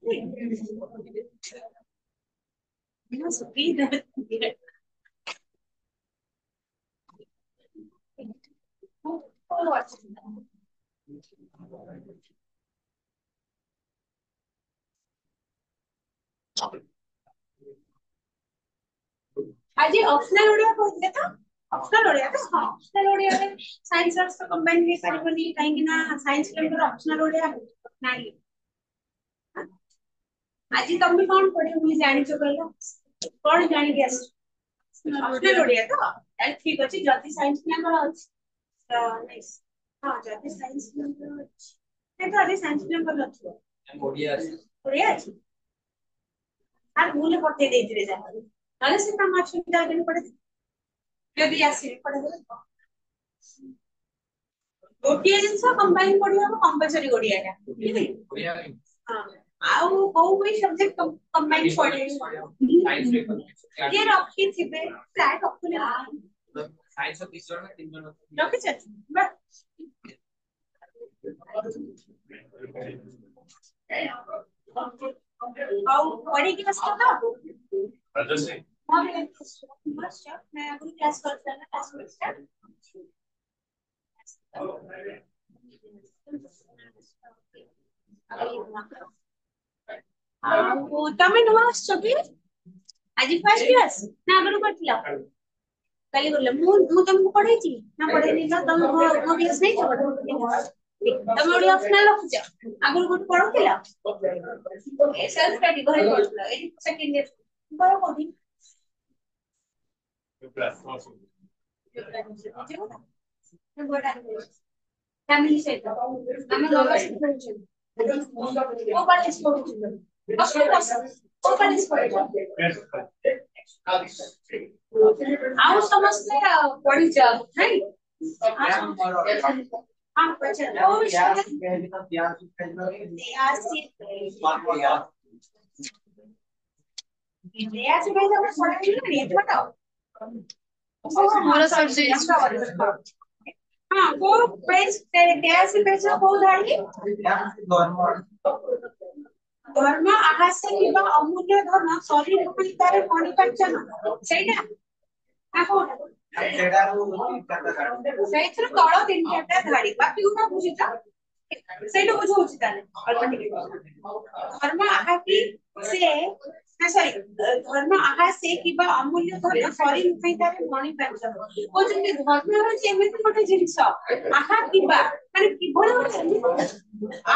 आज ऑप्शनल ओडिया कहते तो ऑप्शनल ओडिया तो हाँ ऑप्शनल ओडिया रे साइंस आर्ट्स तो कंबाइन नहीं परिबनी काहे ना साइंस के ऑप्शनल ओडिया नाही आज तुम कौन पढ़े मुझे जानी छ कहलो कौन जानी के ऑप्शनल ओडिया तो ताल ठीक अछि जति साइंस के हमर अछि तो नाइस हां जति साइंस के हमर अछि नहीं तो अभी साइंस के हमर अछि ओडिया अछि आर भूल पटे देति रे जा ताले से काम अछि जाने पड़े जदी आसी पड़े गोटिए जिंस कंबाइन पढ़िया कंपलसरी ओडिया टा हां आउ कोउ कोई सब्जेक्ट कंबाइन पढ़े ये रखी थिबे फ्लैट रखले साइंस 30 जन 3 जन रखि छ आउ पढ़ी की बस तो राजश्री हां मैं अभी क्लास करता ना क्लास में स्टार्ट तमें नुआ आछो कि आज फर्स्ट क्लास ना आगु करथिला काली बोले मु तुमको पढ़ाई छी ना पढ़ाई नहीं ना तुम मो क्लास नहीं छ तुम ओडी ऑप्शनल रखछ आगु गुट पढ़थिला ए सेल्फ स्टडी घरे पढ़थिला ए सेकंड ईयर बड़ कोडी फैमिली से हम लोग पढ़छ ओ कॉलेज पढ़छ ओ कॉलेज पढ़छ आउ समस्ते पढ़ी जा नहीं हां पढ़छ ओ विद्या से भाई हम पढ़ाई नहीं बताओ मोर सब्जेक्ट हाँ वो पेज कैसे पेज को धाड़ी धर्म आहास्य किबा अमूल्य धर्म शरीर उपरितारे मणि कांचन सेटा ना कोन ସେଇଥିରୁ ତଳ ତିନି ଚାରିଟା ଧାଡି ବାକି ଗୁଡା ବୁଝିଛ ସେଇଟା ବୁଝଉଛି ତାହେଲେ ଧର୍ମ ଆହା କି ସେ ନା ସରି ଧର୍ମ ଆହା ସେ କିବା ଅମୂଲ୍ୟ ଧନ ସରି ନୁହେଁତାରେ ମଣି ପାଞ୍ଚ କହୁଛନ୍ତି ଧର୍ମ ହଉଛି ଏମିତି ଗୋଟେ ଜିନିଷ ଆହା କିବା ମାନେ କିଭଳି ଗୋଟେ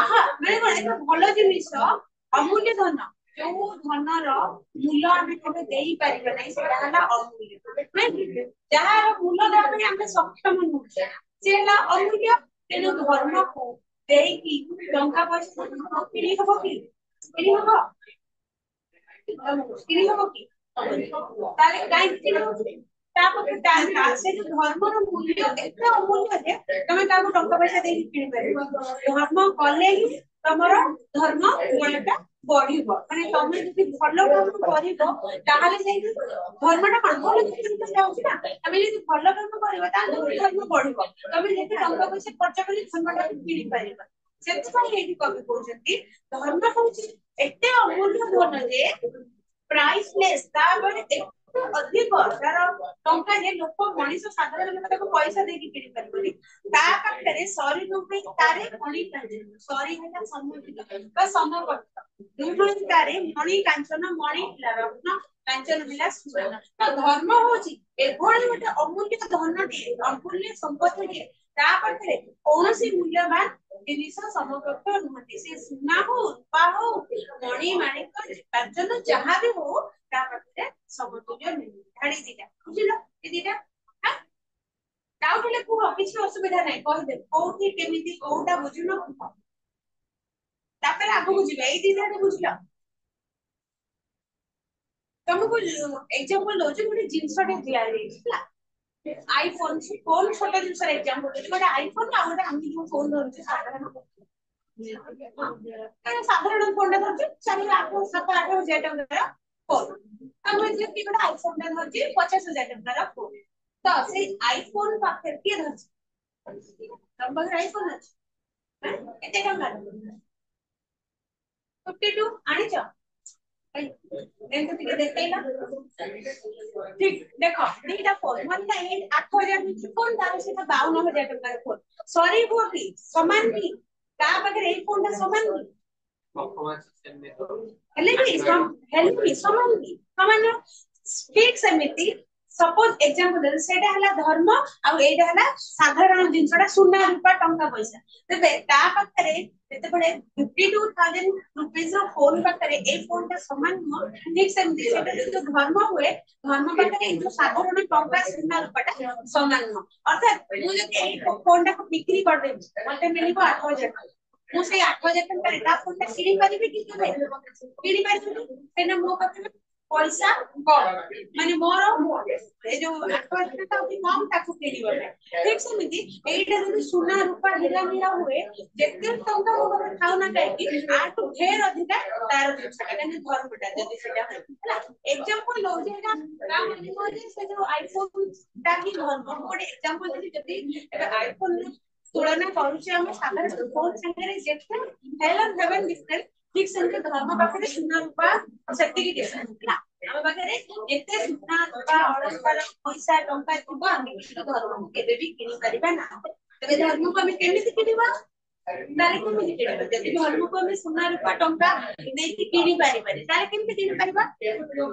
ଆହା ମାନେ କଣ ଏକ ଭଲ ଜିନିଷ ଅମୂଲ୍ୟ ଧନ ଯୋଉ ଧନର ମୂଲ୍ୟ ଆମେ କେବେ ଦେଇପାରିବା ନାହିଁ ସେଟା ହେଲା ଅମୂଲ୍ୟ ଯାହାର ମୂଲ୍ୟ ଦେବା ପାଇଁ ଆମେ ସକ୍ଷମ ନୁହେଁ ସେ ହେଲା ଅମୂଲ୍ୟ ତେଣୁ ଧର୍ମକୁ ଦେଇକି ଟଙ୍କା ପଇସା କିଣି ହବ କି କିଣି ହବ କିଣି ହବ କି ତାହେଲେ କାହିଁକି କିଣି ହଉଛି ତାପରେ ସେ ଯୋଉ ଧର୍ମର ମୂଲ୍ୟ ଏତେ ଅମୂଲ୍ୟ ଯେ ତମେ ତାକୁ ଟଙ୍କା ପଇସା ଦେଇକି କିଣି ପାରିବ ଧର୍ମ କଲେ ହିଁ ତମର ଧର୍ମ ମୂଲ୍ୟଟା ବଢିବ ମାନେ ତମେ ଯଦି ଭଲ କାମ କରିବ ତାହେଲେ ଯାଇକି ଧର୍ମଟା କଣ ଭଲ ଜିନିଷ ଯାଉଛି ନା ତମେ ଯଦି ଭଲ କାମ କରିବ ତାହେଲେ ଧର୍ମ ବଢିବ ତମେ ଯେତେ ଟଙ୍କା ପଇସା ଖର୍ଚ୍ଚ କରି ଧର୍ମଟାକୁ କିଣି ପାରିବ ସେଥିପାଇଁ ଏଇଠି କବି କହୁଛନ୍ତି ଧର୍ମ ହଉଛି ଏତେ ଅମୂଲ୍ୟ ଧନ ଯେ ପ୍ରାଇସଲେସ୍ ତାପରେ ଏତେ ଅଧିକ ତାର ଟଙ୍କା ଯେ ଲୋକ ମଣିଷ ସାଧାରଣ ଲୋକ ତାକୁ ପଇସା ଦେଇକି କିଣି ପାରିବନି ତା ପାଖରେ ସରି ନୁହେଁ ତାରେ ମଣି କାଞ୍ଚନ ସରି ହେଲା ସମୁଦ୍ର ବା ସମବର୍ତ୍ତ ଦୁଇଟି ତାରେ ମଣି କାଞ୍ଚନ ମଣି ରତ୍ନ କାଞ୍ଚନ ହେଲା ସୁବର୍ଣ୍ଣ ତ ଧର୍ମ ହଉଛି ଏଭଳି ଗୋଟେ ଅମୂଲ୍ୟ ଧନଟିଏ ଅମୂଲ୍ୟ ସମ୍ପତ୍ତିଟିଏ ତା ପାଖରେ କୌଣସି ମୂଲ୍ୟବାନ ଜିନିଷ ସମକକ୍ଷ ନୁହନ୍ତି ସେ ସୁନା ହଉ ରୂପା ହଉ ମଣି ମାଣିକ କାଞ୍ଚନ ଯାହା ବି ହଉ ତା ପାଖରେ ସମତୁଲ୍ୟ ନୁହେଁ ଧାଡି ଦିଟା ବୁଝିଲ ଏ ଦିଟା डाउट हेले कुह किछि असुविधा नै कहि दे कोठी केमिति कोउटा बुझिनो तापर आगु बुझिबे एई दिना रे बुझिलो तुमको एग्जांपल लो जे गोटे जिंसटे दिया रे हला आईफोन फोन छोटा जिंस रे एग्जांपल गोटे आईफोन आ गोटे आमी जो फोन धरछे साधारण साधारण फोन धरछे चाहे आपको 7-8 हजार टका फोन हम जे कि गोटे आईफोन धरछे 50,000 टका फोन तो से आईफोन पाखे के धरछे तम पाखे आईफोन अछि केते टका 52 आनिच देखला ठीक देखो दीटा फोन मतलब ये 8000 में फोन तार से 52000 टका फोन सॉरी वो भी समान भी का पाखे ए फोन ता समान भी हेले भी समान भी समान ठीक सेमिति सपोज एग्जांपल सेटा हला धर्म आ एटा हला साधारण जिनसटा सुना रूपा टंका पैसा तबे ता पाखरे जते बडे 52000 रुपीस रो फोन पाखरे ए फोन ता समान न ठीक सेमिति सेटा जो धर्म हुए धर्म पाखरे जो साधारण टंका सुना रूपाटा समान न अर्थात मु जे ए फोन ता बिक्री कर दे मते मिलिबो 8000 मु से 8000 टंका ता फोन ता किनी परिबे कि किनी परिबे तेना मो पाखरे पैसा कम माने मोर ए जो 8000 ता कम ताकू किनिबो ठीक सेमिति एटा जदी सुना रूपा हीरा मीरा हुए जेते टंका हो खाउ ना काई कि आटू ढेर अधिका तार जिसका ने धर्मटा जदी सेटा होला एग्जांपल लो जेगा का माने हो जे से जो आईफोन ता की धर्म कोडे एग्जांपल जदी एबे आईफोन तुलना करूचे हम साधारण फोन संगे जेते हेलन हेवन डिफरेंट ठीक संगे धर्म पाखरे सुना रूपा सेटिकी डिफरेंट ना हम पाखरे एते सुना रूपा अलंकार पैसा टंका थिबो हम धर्म केबे भी किनि परिबा ना तबे धर्म को हम केमिति किनिबा ताले केमिति किनिबा जदि धर्म को हम सुना रूपा टंका देति किनि परिबा ताले केमिति किनि परिबा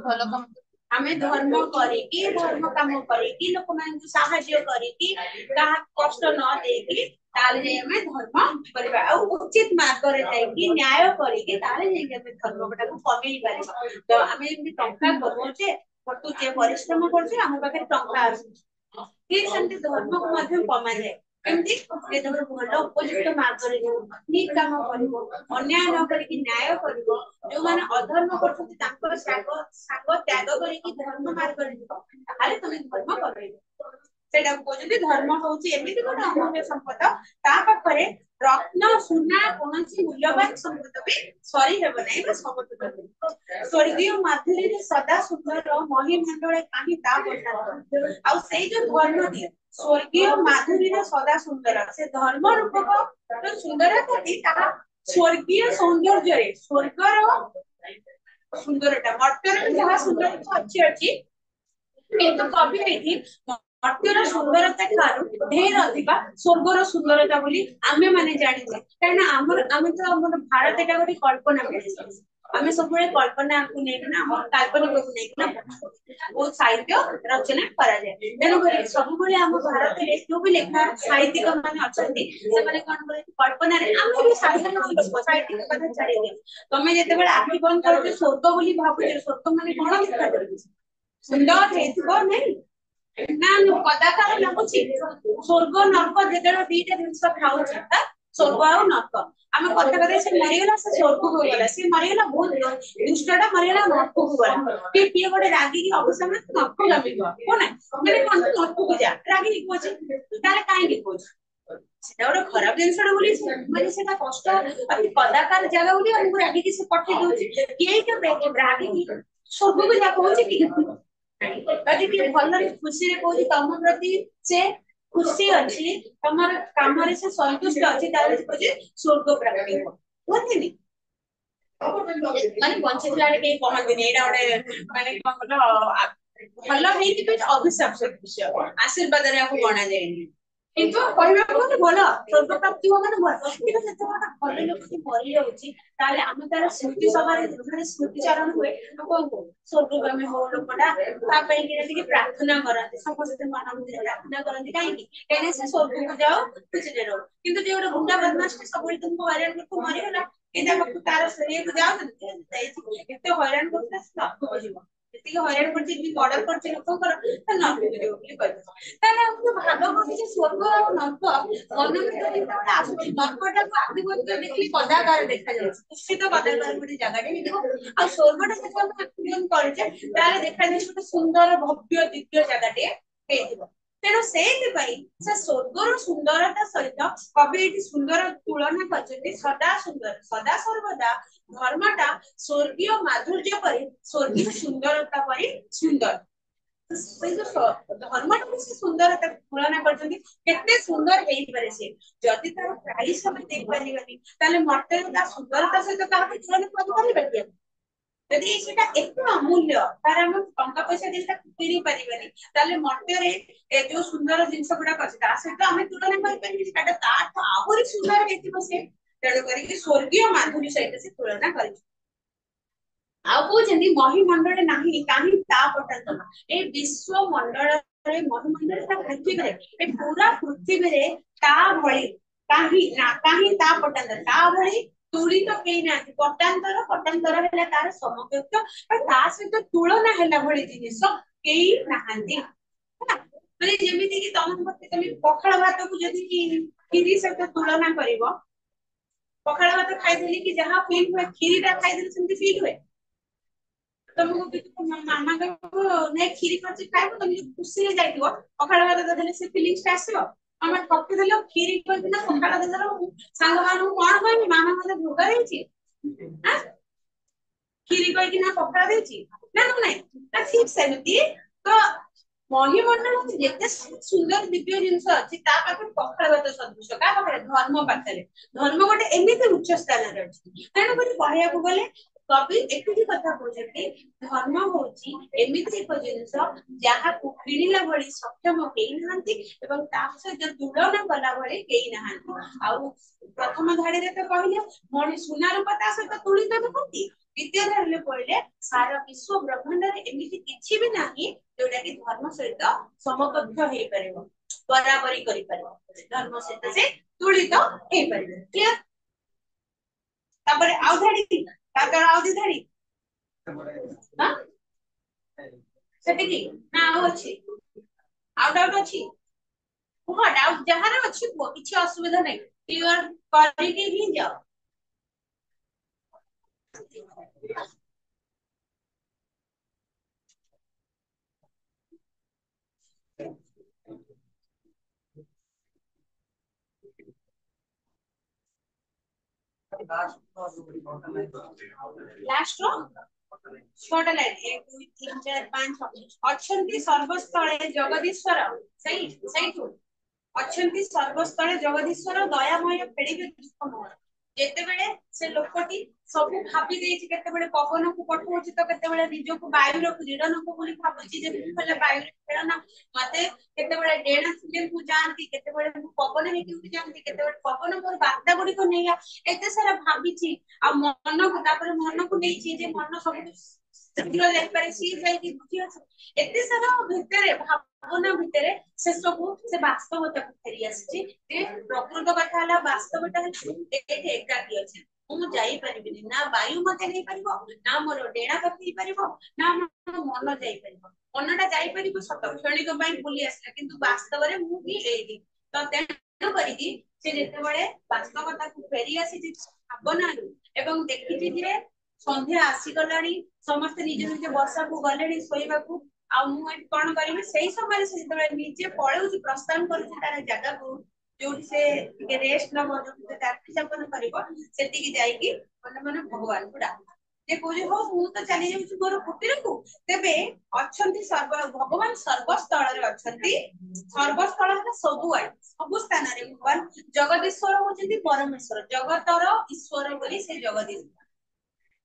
भलो कम हमें धर्म करिकी धर्म काम करिकी लोक मान को सहाय्य करिकी कहा कष्ट न देकी ताले हमें धर्म करबा आ उचित मार्ग रे जाईकी न्याय करिकी ताले जे हमें धर्म बटा को कमेई परिबा तो हमें एमि टंका करूचे पटुचे परिश्रम करछे हम पाखे टंका आसु ठीक संते धर्म को माध्यम कमा जाए एमती जे तमर भलो उपयुक्त मार्ग रे जो ठीक काम करिवो अन्याय न करिकी न्याय करिवो जो माने अधर्म करछथि तांकर साग त्याग करिकी धर्म मार्ग रे जो ताले तमे धर्म करबो सेटा कोजति धर्म होउची एमिति कोन अमूल्य संपद ता पाखरे रत्न सुना कोनसी मूल्यवान संपद भी सरी हेबो नै बा समर्पित स्वर्गीय माधुरी रे सदा सुंदर मही मंडळे काहि ता बोलता आ सेई जो धर्म दिए स्वर्गीय माधुरी रे सदा सुंदर से धर्म रूपक जो सुंदरता दी ता स्वर्गीय सौंदर्य रे स्वर्गर सुंदरता मर्त्यर जहा सुंदरता अच्छी अच्छी किंतु कभी एथि मर्त्यर सुंदरता ठारू ढेर अधिका स्वर्गर सुंदरता बोली आमे माने जानि जे काना हमर आमे तो हमर भारत एटा गोटी कल्पना करे आमे सब बळे कल्पना को नै ना हम काल्पनिक को नै ना वो साहित्य रचना करा जाय तेनो करे सब बळे हम भारत रे जो भी लेखा साहित्यिक माने अछंती से माने कोन करे कल्पना रे आमे भी साहित्य साहित्यिक कथा छाडी दे तमे जते बळे आखि बंद करके स्वर्ग बोली भाबु स्वर्ग माने कोन देखा जाय सुंदर हेतु नै ना कदाकार लागुची स्वर्ग नरक जेतेला दीटा जिंस खाउछ ता स्वर्ग आ नरक आमे कथा करे से मरिगला से स्वर्ग को गला से मरिगला बहुत दुष्टटा मरिगला नरक को गला के गोटे रागी की अवसर नरक लबिगो कोन माने कोन नरक को जा रागी को छ ताले काई की को सेटा ओरे खराब जिंसडा बोली माने सेटा कष्ट अति कदाकार जगह बोली हमको रागी की से पठे दोची के के रागी की स्वर्ग को जा कहूची कि कदी कि भल खुशी रे कोही तम प्रति से खुशी अछि तमर काम रे से संतुष्ट अछि ताले कोही स्वर्ग प्राप्ति हो होथिनी माने पंचतला रे के कहन दिन एडा ओडे माने भल हेति पे अभिशाप से विषय आशीर्वाद रे आपको गणा जायनी किंतु कहबा कोन भलो स्वर्ग प्राप्ति हो माने भलो किंतु सेते भल लोक की मरि जाउची ताले हम तार स्मृति सभारे जोने स्मृति चारण हुए को स्वर्ग में हो लोकटा ता पे कि प्रार्थना करते समस्त मानव प्रार्थना करते काई कि कहने से स्वर्ग को जाओ कुछ दे रहो किंतु जे ओडा गुंडा बदमाश के सब तुमको हैरान को मरि गला एटा मत तार शरीर को जाओ एते हैरान करते सब हो जीव एते हैरान करते भी ऑर्डर करते लोककर त न वीडियो बोली कहते ताले हम भाग को जे स्वर्ग और नरक मन में तो आसु नरकटा को आदि को देखली कदाकार देखा जाय निश्चित कदाकार गोटे जगह टे देखो आ स्वर्गटा से हम एक्सपीरियंस करजे ताले देखा जाय गोटे सुंदर भव्य दिव्य जगह टे हेतिबो तेनो सेति पई से स्वर्गर सुंदरता सहित कवि एटी सुंदर तुलना करछथि सदा सुंदर सदा सर्वदा धर्मटा स्वर्गीय माधुर्य परि स्वर्गीय सुंदरता परि सुंदर ଧର୍ମ से सुंदर तुलना करते सुंदर जदि तार प्राइस हम देख पारिबानी ताले मर्त्य ता सुंदरता सहित काहे तुलना करि यदि सेटा एते अमूल्य तार हम टंका पैसा देता किनि परिबानी ताले मर्त्य रे ए जो सुंदर जिंस गुडा कछि ता सहित हम तुलना करि परिबी सेटा ता आहुरी सुंदर हेतिबो से तेणु करी स्वर्गीय माधुरी सहित से तुलना करि आउ कहते महीमंडल नहीं कहीं पटंत ए विश्व मंडल महीमंडल पृथ्वी रे पूरा पृथ्वी रे ता भली कहीं ना कहीं ता पटंत ता भली तुली तो कहीं ना पटांतर पटांतर है तार समकक्ष पर ता सहित तुलना हैला भली जिनिस कहीं नाहंती माने जेमिति कि तम तमे पखाळ भात को जदी खीरी सहित तुलना करिवो पखाळ भात खाइदेली कि जहां फील हुए खीरी ता खाइदेली सेमति फील हुए तुमको मामा को ने खीरी कर खाइबो तुम खुशी हो जाइबो पखाळ भात देले से फीलिंग्स आसीबो हम ठकी देलो खीरी कर ना पखाळ देलो सांग मानु कोन कहबी मामा मते भोग हेछि हां खीरी कहि कि ना पखाळ देछि ना नहीं ता ठीक सेमति तो महीमंडल जेते सुंदर दिव्य जिंस अछि ता पाखे पखाळ भात सदृश का पाखे धर्म पाखरे धर्म गोटे एमिति उच्च स्थान रे अछि तेणु करी कहया को गले कवि एतिकी कथा कहते धर्म होची एमिति एक जिंस जहा को किनिला भली सक्षम केई नहंती एवं ता सहित तुलना कला भली केई नहंती आ प्रथम धाड़ी रे तो कहले मणि सुना रूप ता सहित तुलित नहंती द्वितीय धाड़ी रे कहले सारा विश्व ब्रह्मांड रे एमिति किछि भी नाही जोटा कि धर्म सहित समकक्ष हेई परिबो बराबरी करि परिबो धर्म सहित से तुलित हेई परिबो क्लियर तापर आउ धाड़ी तापर आउ दी धाड़ी हां सेटिकी ना आउ अछि आउ डाउट अछि को डाउट जहार अछि को किछि असुविधा नै क्लियर करि के ही जाओ लास्ट रो छोटा लाइन 1 2 3 4 5 अछंती सर्वस्थले जगदीश्वर सही सही तू अछंती सर्वस्थले जगदीश्वर दयामय फेडिबे दुष्कमोर जेते बेले से लोकटी सब भाबी देछि केते बेले पवन को पठौछि तो केते बेले निजो को वायु रखु जीवन को बोली भाबुछि जे भले वायु खेलना मते केते बेले डेना सिले को जानती केते बेले पवन हे कि जानती केते बेले पवन मोर बार्ता गुडी को नैया एते सारा भाबीछि आ मन को तापर मन को नेछि जे मन सब शीघ्र जाई पारे सी जाई कि बुझी अछि एते सारा भितरे भावना भितरे से सब से वास्तवता को फेरी आछि जे प्रकृत कथा हला वास्तवता एते एकाकी अछि मु जाई परिबिनी ना वायु मते नै परिबो ना मोर डेणा कथि परिबो ना मोर मन जाई परिबो मनटा जाई परिबो सत क्षणिक पई बुली आसला किंतु वास्तव रे मु ही एही तो तेन करिकि से जेते बळे वास्तवता को फेरी आसी जे भावना एवं देखिछि जे संध्या आसी गलानी समस्त निज निज वर्षा को गलेनी सोइबा को आ मु कोन करिबे सेही समय से जेते निजे पळेउ प्रस्थान करू तार जगह को जोटी से के रेस्ट न जोटी से रात्रि जापन करिवो सेति की जाई की मन मन भगवान को डाक जे कोजे हो मु तो चली जाउछु मोर कुटीर को तेबे अछंती सर्व भगवान सर्वस्थल रे अछंती सर्वस्थल है सब स्थान रे भगवान जगदीश्वर होचंती परमेश्वर जगतर ईश्वर बोली से जगदीश्वर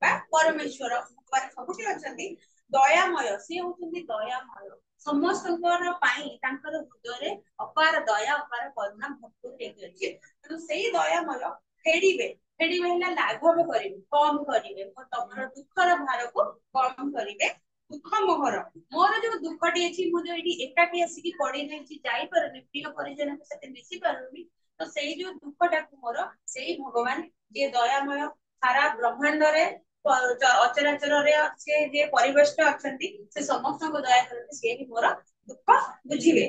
बा परमेश्वर भगवान सबुठी अछंती दयामय से होचंती दयामय समस्तଙ୍କର ପାଇଁ ତାଙ୍କର ହୃଦୟରେ ଅପାର ଦୟା ଅପାର କରୁଣା ଭକ୍ତି ହେଇକି ଅଛି ତେଣୁ ସେଇ ଦୟାମୟ ଫେଡ଼ିବେ ଫେଡ଼ିବେ ହେଲା ଲାଘବ କରିବେ କମ କରିବେ ତମର ଦୁଃଖର ଭାରକୁ କମ କରିବେ ଦୁଃଖ ମୋହର ମୋର ଯୋଉ ଦୁଃଖଟି ଅଛି ମୁଁ ଯୋଉ ଏଠି ଏକାଠି ଆସିକି ପଡି ଯାଇଚି ଯାଇ ପାରୁନି ପ୍ରିୟ ପରିଜନଙ୍କ ସହିତ ମିଶି ପାରୁନି ତ ସେଇ ଯୋଉ ଦୁଃଖଟାକୁ ମୋର ସେଇ ଭଗବାନ ଯିଏ ଦୟାମୟ ସାରା ବ୍ରହ୍ମାଣ୍ଡରେ ଅଚରାଚର रे से जे परिवेष्ट अछंती से समस्त को दया करते से ही मोर दुख बुझिबे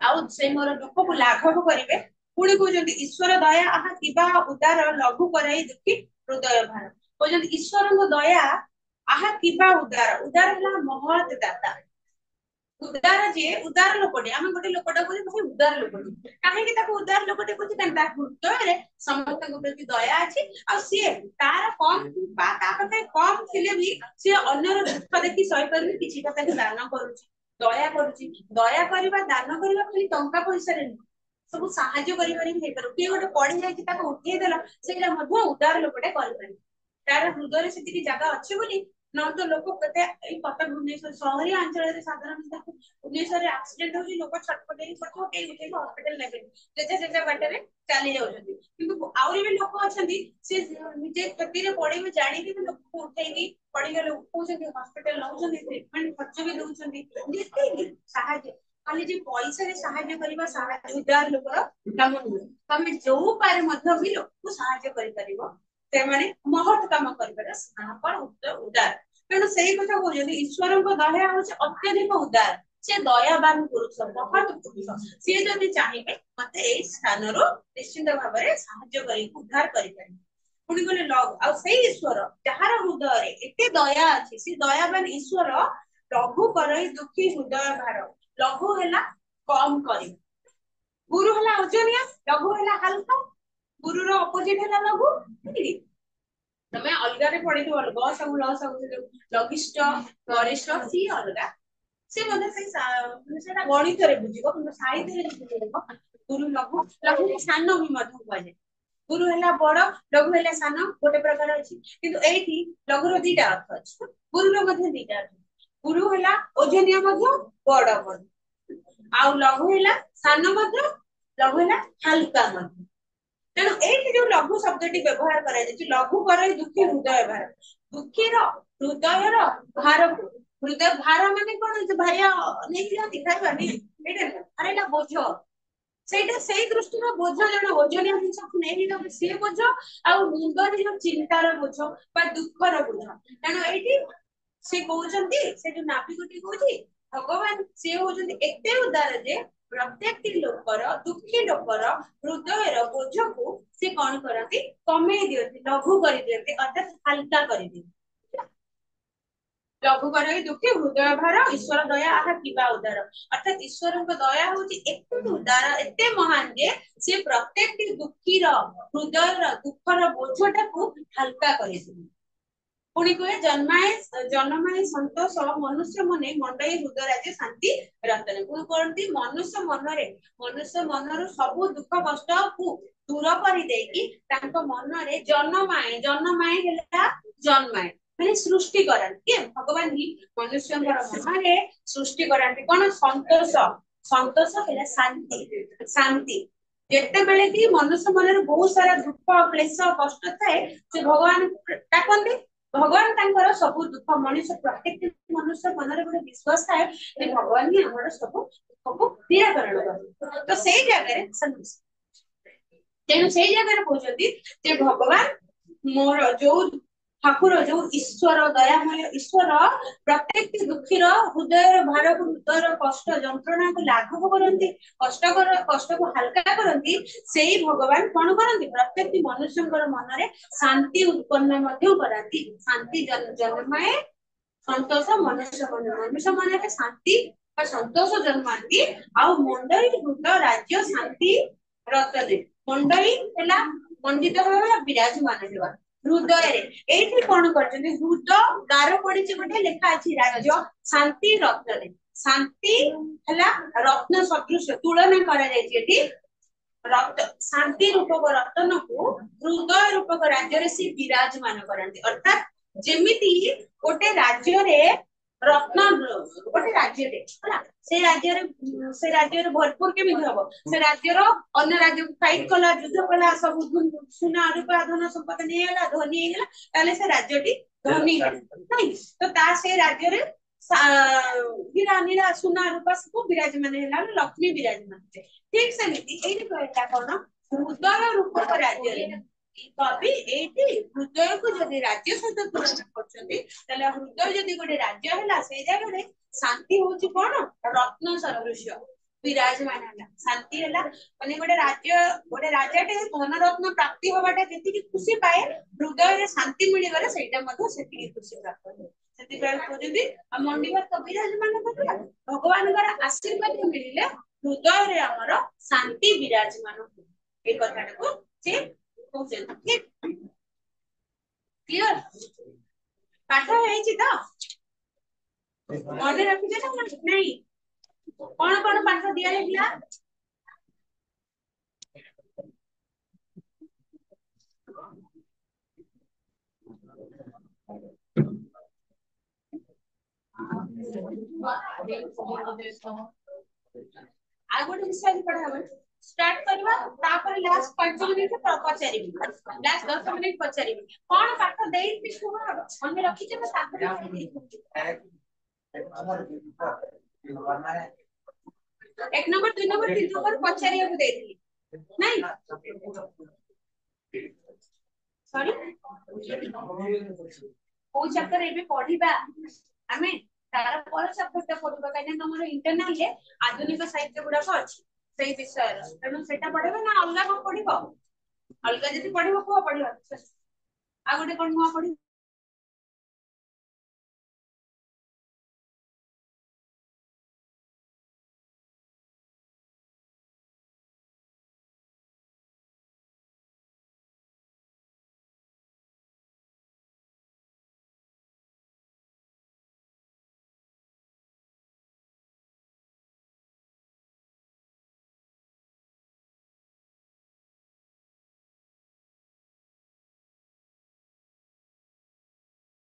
आउ से मोर दुख को लाघव करिवे पुणी कहते ईश्वर दया आहा किबा उदार लघु कराई दुखी हृदय भार कहते ईश्वर को दया आहा किबा उदार उदार हला महत दाता उदार जे उदार लोकटे आमे गोटे लोकटा को भाई उदार लोकटे काहे कि ताको उदार लोकटे को कि ता हृदय रे समस्त को प्रति दया अछि आ सी तार कम बा ता कते कम थिले भी सी अन्यर दुख देखि सही परबे किछि कथा के दान करूछि दया करुची दया करबा दान करबा खाली टंका पैसा रे सब साहाय्य करिवारि हे करू के गोटे पड़ी जाय कि ताको उठे देला सेला मध्य उदार लोकटे करि तार हृदय से जगह अच्छे बोली न तो लोक कते कटक भुवनेश्वर शहरी अंचल साधारण भुवनेश्वर एक्सीडेंट हो लोक छटपटे उठे हॉस्पिटल नेबे जेजे बाटे चली जाउछथि किंतु आउरी भी लोक अछथि से निजे क्षति रे पड़े में जानि कि लोक को उठेगी पड़ी गले उठौछथि हॉस्पिटल नउछथि ट्रीटमेंट खर्च भी दउछथि निश्चय सहायता खाली जे पैसा रे सहायता करबा सहायता उदार लोकर काम नुहे तमे जो पारे मध्य भी लोक को सहायता करि परिबो से माने महत् काम करिबार साहपर उदार तेणु सेही कथा कहउछथि ईश्वर को दया होछ अत्यधिक उदार से दयावान पुरुष महत् पुरुष से जदि चाहिए मते एई स्थान रो निश्चित भाव रे सहायता करि उद्धार करि पारि पुणी गले लघु आ सेही ईश्वर जहार हृदय रे एते दया अछि से दयावान ईश्वर लघु करई दुखी हृदय भार लघु हैला कम करी गुरु हैला ओजनिया लघु हैला हल्का गुरु रो अपोजिट हैला लघु ठीक तमे अलगा रे पड़ी तो अलगा सब लॉस सब लघिष्ठ गरिष्ठ सी अलगा से मते से सेटा गणित रे बुझिबो किंतु साहित्य रे बुझिबो गुरु लघु लघु सानो भी मध्य कहले गुरु हैला बड़ लघु हैला सानो गोटे प्रकार अछि किंतु एठी लघु रो दीटा अर्थ अछि गुरु रो मध्य दीटा अर्थ गुरु हैला ओजनिया मध्य बड़ मध्य आ लघु हैला सानो मध्य लघु हैला हल्का मध्य तेणु एठी जो लघु शब्दटी व्यवहार करा जाय लघु करई दुखी हृदय भार दुखी रो हृदय रो भार को हृदय भार माने कोन भाया नै दिखाई बानी एटा अरे ना बोझ सेटा सेही दृष्टि में बोझ जण ओजनिया जिंस को नै हिलो से बोझ आ मुंड रे जो चिंता रो बोझ बा दुख रो बोझ तेणु एठी से कहउचंती से जो नाभिकटी कहउची भगवान से होचंती एते उदार जे प्रत्येक लोकर दुखी लोकर हृदय रो बोझ को से कौन करती कमे दियंती लघु करि दियंती अर्थात हल्का करि दियंती लघु करई दुखी हृदय भार ईश्वर दया आहा किबा उदार अर्थात ईश्वर को दया होची एते उदार एते महान जे से प्रत्येक दुखी रो हृदय रो दुख रो बोझटा को हल्का करि दियंती पुणी कहे जन्माए संतोष मनुष्य मने मंडई हृदय राज्य शांति रतन पुणी कहती मनुष्य मनर सब दुख कष्ट को दूर कर देकी मन रे जन्माए हेला जन्माए माने सृष्टि करांती भगवान ही मनुष्य मन रे सृष्टि करांती कोन संतोष संतोष हेला शांति शांति जेते बेले की मनुष्य मन रे बहुत सारा दुख क्लेश कष्ट थाए से भगवान डाकंती भगवान तांकर सब दुख मनुष्य प्रत्येक मनुष्य मन रे गोटे विश्वास थाए जे भगवान ही हमर सब दुख को निराकरण कर तो सेही जगह रे तेणु सेही जगह रे कहउछथि जे भगवान मोर जो ठाकुर जो ईश्वर दयामय ईश्वर प्रत्येक दुखी रो हृदय भार को हृदय कष्ट जंत्रणा को लाघव करंती कष्ट को हल्का करंती सेही भगवान कोन करंती प्रत्येक मनुष्य मन रे शांति उत्पन्न मध्य करंती शांति जन्माए संतोष मनुष्य मन रे शांति और संतोष जन्मांती आ मंडई हृदय राज्य शांति रतने मंडई हैला मंडित होगा विराजमान हेबा हृदय रे एठी कोन करछथि हृदय गार पड़ी गोटे लेखा अछि राज्य शांति रत्न शांति हला रत्न सदृश तुलना करा जायछि एठी रत्न शांति रूपक रत्न को हृदय रूपक राज्य रे से विराजमान करंती अर्थात जेमिति गोटे राज्य रे रत्न गोटे राज्य रे हला से राज्य रे भरपूर के भी हबो से राज्य रो अन्य राज्य को फाइट कला युद्ध कला सब सुना रूपा धन संपत्ति नेला धनी हेला ताले से राज्यटी धनी नहीं तो ता से राज्य रे हीरा नीला सुना रूपा सब विराजमान हेला लक्ष्मी विराजमान ठीक से नीति एई कहता कोन हृदय रूपक राज्य रे कवि एठी हृदय को जदि राज्य सहित तुलना करछथि तले हृदय जदि गोटे राज्य हैला से जगह रे शांति होची कोन रत्न सदृश विराजमान हैला शांति हैला माने गोटे राज्यटे धन रत्न प्राप्ति होबाटा जेति खुशी पाए हृदय रे शांति मिली गले सेटा मध्ये सेति खुशी प्राप्त हो सेति बेल कहजि मंडीवर तो विराजमान करला भगवान कर आशीर्वाद मिलिले हृदय रे हमर शांति विराजमान हो ए कथाटा को से क्लियर पाठ है तो मन रखिजे ना नहीं कौन पाठ दिया है आ गोटे विषय पढ़ा स्टार्ट करवा तापर लास्ट 5 मिनिट पचारिबी लास्ट 10 मिनिट पचारिबी कौन पाठ देई शुभ मन रखी जे तापर एक नंबर 2 नंबर 3 नंबर पचारिया को देइली नहीं सॉरी को चैप्टर एबे पढिबा हमें तार पर चैप्टर पढिबा काहे हमर इंटरनल जे आधुनिक साहित्य गुडा को अछि सेही विषय तेणु सेटा पढिबा ना अलगा को पढिबो अलगा जति पढिबो को पढिबो आ गोटे कोन नुआ पढिबो